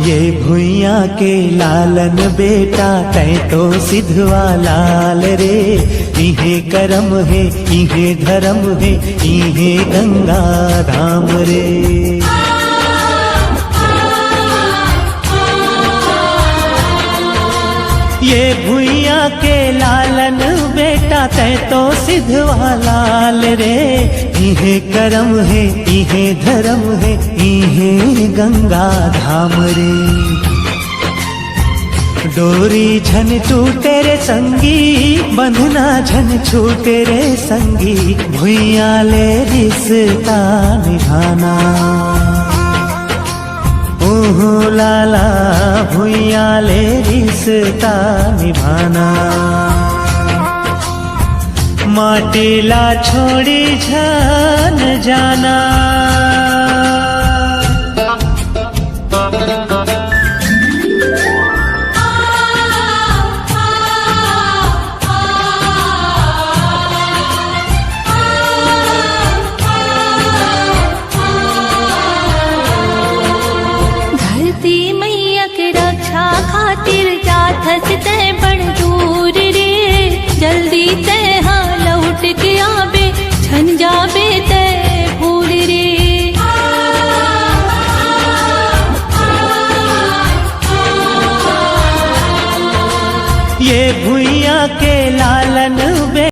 ये भुइया के लालन बेटा तै तो सिधवा लाल रे। इहे करम है इहे धर्म है इहे गंगा धाम रे। ये भुइया के लालन बेटा तै तो सिधवा लाल रे। इहे करम है इहे धर्म है इहे गंगा धाम रे। डोरी झन टूटे रे संगी बंधना झन छूटे रे संगी। भुइया ले रिश्ता निभाना ओहो लाला भुइया ले रिश्ता निभाना। माटीला छोड़ी झन जाना। धरती मैया के रक्षा खातिर जाथस ते बड़ दूर रे। जल्दी ते हाँ लौट के आबे छन जाबे ते भूल रे। ये भुइया के